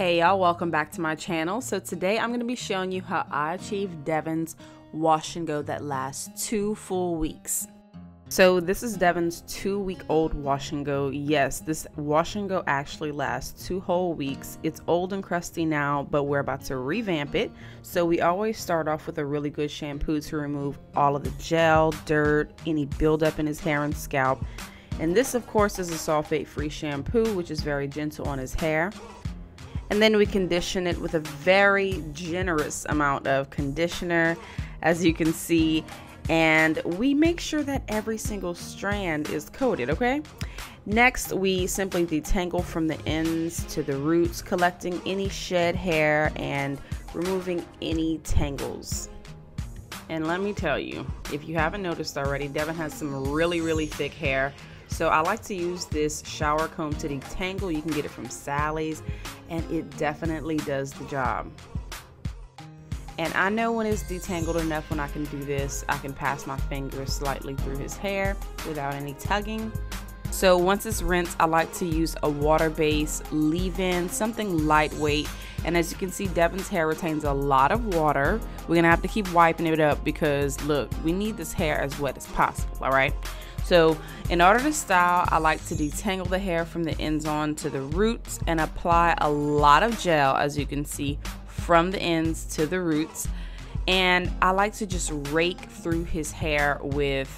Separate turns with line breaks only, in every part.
Hey y'all, welcome back to my channel. So today I'm going to be showing you how I achieved Devin's wash and go that lasts 2 full weeks. So this is Devin's 2-week-old wash and go. Yes, this wash and go actually lasts 2 whole weeks. It's old and crusty now, but we're about to revamp it. So we always start off with a really good shampoo to remove all of the gel, dirt, any buildup in his hair and scalp. And this of course is a sulfate-free shampoo, which is very gentle on his hair. And then we condition it with a very generous amount of conditioner, as you can see. And we make sure that every single strand is coated, okay? Next, we simply detangle from the ends to the roots, collecting any shed hair and removing any tangles. And let me tell you, if you haven't noticed already, Devin has some really thick hair. So I like to use this shower comb to detangle. You can get it from Sally's, and it definitely does the job. And I know when it's detangled enough, when I can do this, I can pass my fingers slightly through his hair without any tugging. So once it's rinsed, I like to use a water-based leave-in, something lightweight. And as you can see, Devin's hair retains a lot of water. We're gonna have to keep wiping it up because look, we need this hair as wet as possible, all right? So in order to style, I like to detangle the hair from the ends on to the roots and apply a lot of gel, as you can see, from the ends to the roots. And I like to just rake through his hair with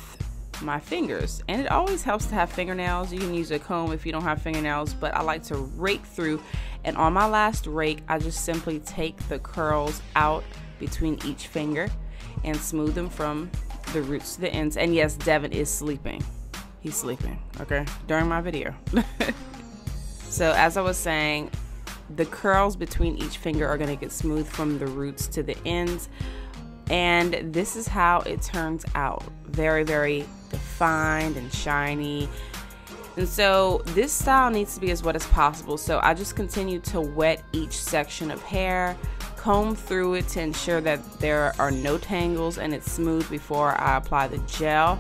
my fingers. And it always helps to have fingernails. You can use a comb if you don't have fingernails, but I like to rake through. And on my last rake, I just simply take the curls out between each finger and smooth them from the roots to the ends. And yes, Devin is sleeping. He's sleeping, okay, during my video. So as I was saying, the curls between each finger are gonna get smooth from the roots to the ends. And this is how it turns out. Very defined and shiny. And so this style needs to be as wet as possible. So I just continue to wet each section of hair, comb through it to ensure that there are no tangles and it's smooth before I apply the gel.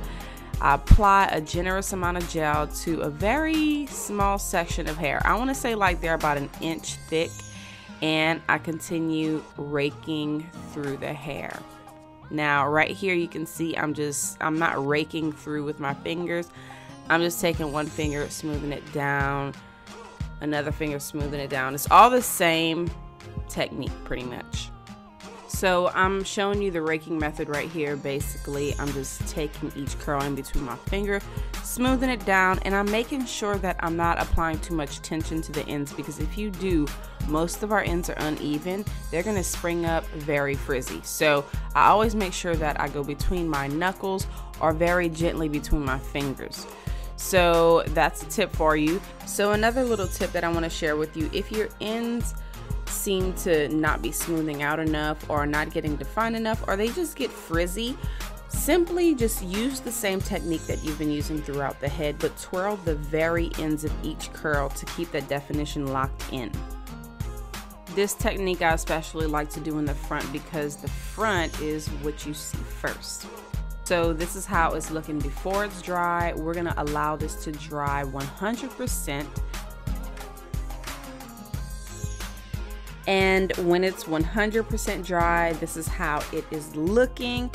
I apply a generous amount of gel to a very small section of hair. I want to say like they're about 1 inch thick, and I continue raking through the hair. Now right here you can see I'm not raking through with my fingers. I'm just taking one finger, smoothing it down, another finger, smoothing it down. It's all the same technique pretty much. So I'm showing you the raking method right here. Basically, I'm just taking each curl in between my finger, smoothing it down, and I'm making sure that I'm not applying too much tension to the ends, because if you do, most of our ends are uneven. They're gonna spring up very frizzy. So I always make sure that I go between my knuckles or very gently between my fingers. So that's a tip for you. So another little tip that I want to share with you, if your ends seem to not be smoothing out enough or not getting defined enough, or they just get frizzy, simply just use the same technique that you've been using throughout the head, but twirl the very ends of each curl to keep that definition locked in. This technique I especially like to do in the front because the front is what you see first. So this is how it's looking before it's dry. We're gonna allow this to dry 100%. And when it's 100% dry, this is how it is looking.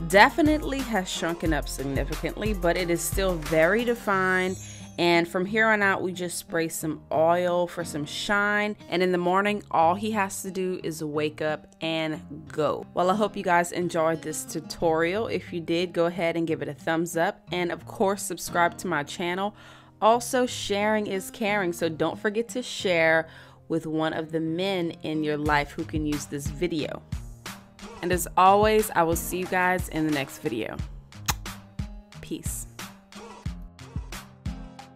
Definitely has shrunken up significantly, but it is still very defined. And from here on out, we just spray some oil for some shine. And in the morning, all he has to do is wake up and go. Well, I hope you guys enjoyed this tutorial. If you did, go ahead and give it a thumbs up. And of course, subscribe to my channel. Also, sharing is caring. So don't forget to share with one of the men in your life who can use this video. And as always, I will see you guys in the next video. Peace.